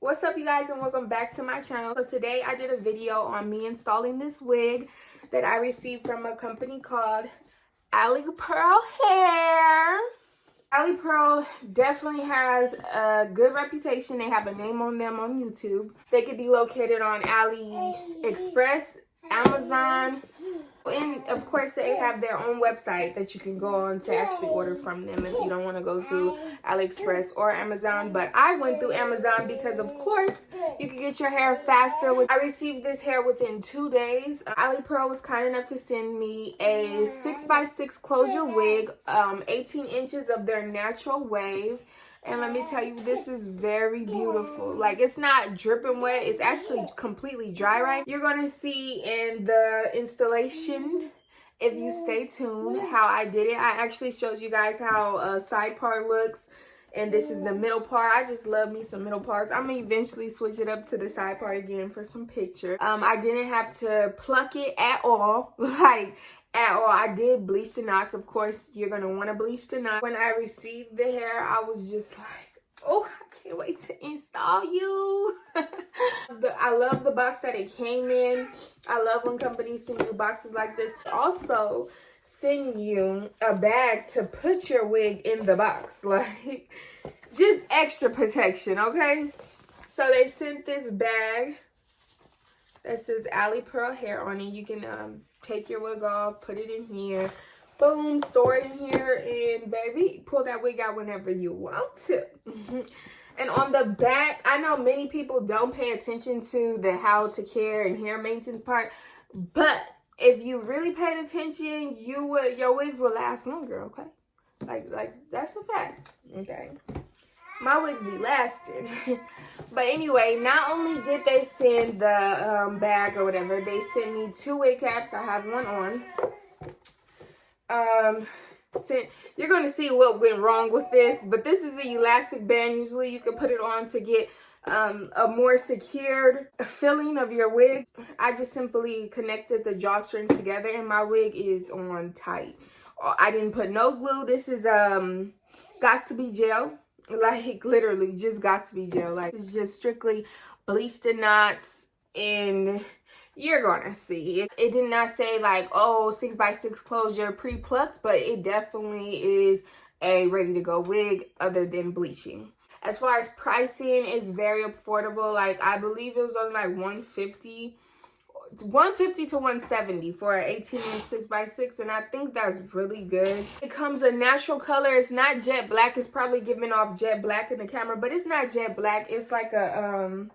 What's up, you guys, and welcome back to my channel. So today I did a video on me installing this wig that I received from a company called Alipearl Hair. Alipearl definitely has a good reputation. They have a name on them on YouTube. They could be located on AliExpress, Amazon, and of course they have their own website that you can go on to actually order from them if you don't want to go through AliExpress or Amazon. But I went through Amazon because of course you can get your hair faster. I received this hair within 2 days. Alipearl was kind enough to send me a 6x6 closure wig, 18 inches of their natural wave. And let me tell you, this is very beautiful. Like, it's not dripping wet. It's actually completely dry right. You're going to see in the installation, if you stay tuned, how I did it. I actually showed you guys how a side part looks. And this is the middle part. I just love me some middle parts. I'm going to eventually switch it up to the side part again for some picture. I didn't have to pluck it at all. At all. I did bleach the knots. Of course, you're going to want to bleach the knots. When I received the hair, I was just like, oh, I can't wait to install you. I love the box that it came in. I love when companies send you boxes like this. Also, send you a bag to put your wig in the box. Like, just extra protection, okay? So they sent this bag that says Alipearl Hair on it. You can take your wig off, put it in here, boom, store it in here, and baby, pull that wig out whenever you want to. And on the back, I know many people don't pay attention to the how to care and hair maintenance part, but if you really paid attention, your wigs will last longer, okay? Like that's a fact, okay? My wigs be lasting. But anyway, not only did they send the bag or whatever, they sent me 2 wig caps. I have one on. You're going to see what went wrong with this, but this is an elastic band. Usually you can put it on to get a more secured filling of your wig. I just simply connected the drawstrings together and my wig is on tight. I didn't put no glue. This is got to be gel. Like, literally just got to be gel. Like, it's just strictly bleach the knots and you're gonna see it did not say like, oh, 6x6 closure pre-plucked, but it definitely is a ready to go wig other than bleaching. As far as pricing, it's very affordable. Like, I believe it was only like $150 to $170 for an 18-inch 6x6, and I think that's really good. It comes a natural color. It's not jet black. It's probably giving off jet black in the camera, but it's not jet black. It's like a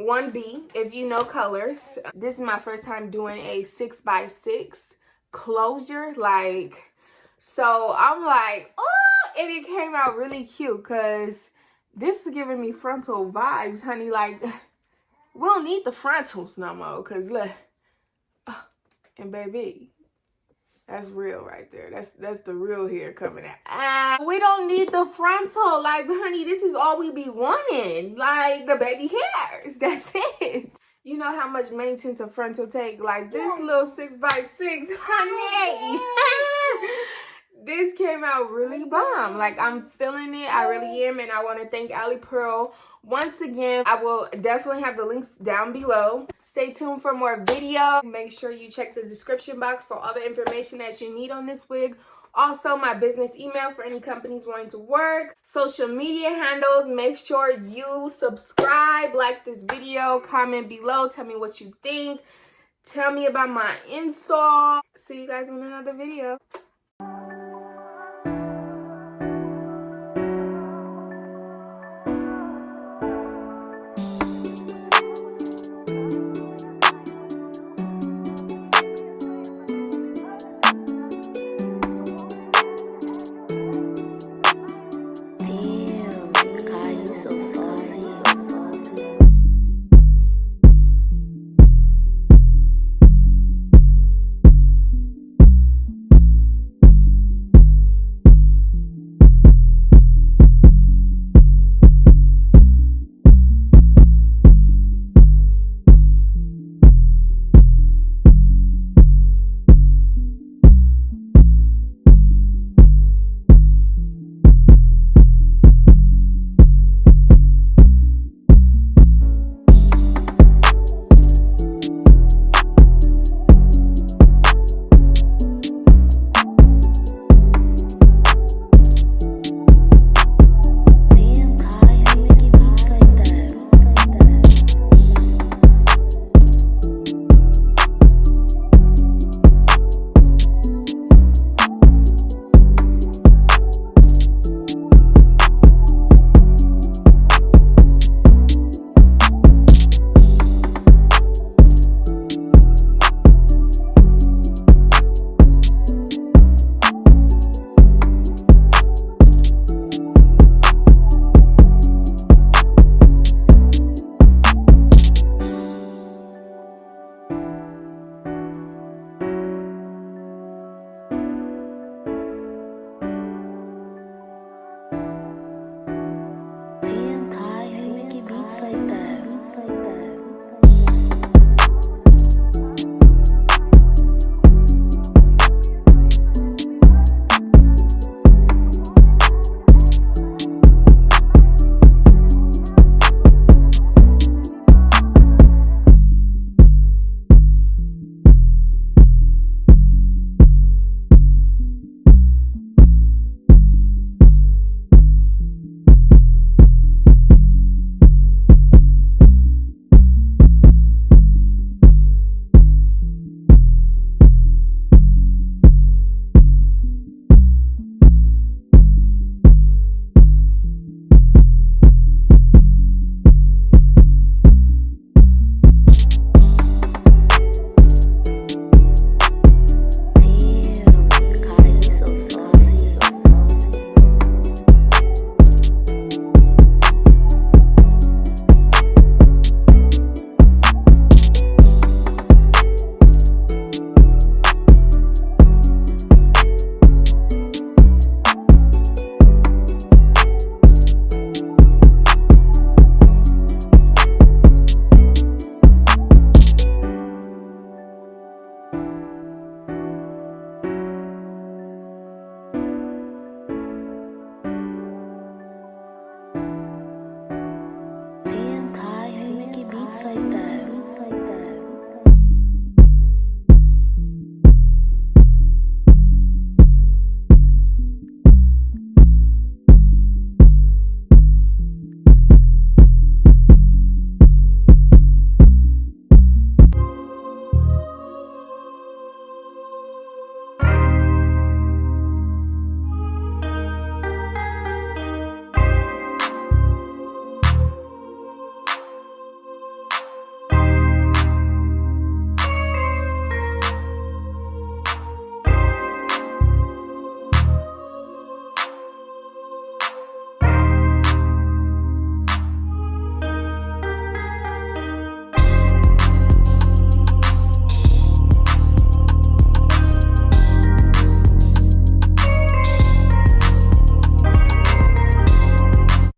1B if you know colors. This is my first time doing a 6x6 closure, like, so I'm like, oh, and it came out really cute because this is giving me frontal vibes, honey. Like, we don't need the frontals no more, because look, and baby, that's real right there. That's the real hair coming out. We don't need the frontal. Like, honey, this is all we be wanting. Like, the baby hairs. That's it. You know how much maintenance a frontal take? Like, this little 6x6, honey. This came out really bomb. Like, I'm feeling it. I really am. And I want to thank Alipearl once again. I will definitely have the links down below. Stay tuned for more video. Make sure you check the description box for all the information that you need on this wig. Also, my business email for any companies wanting to work. Social media handles. Make sure you subscribe, like this video, comment below. Tell me what you think. Tell me about my install. See you guys in another video. like that.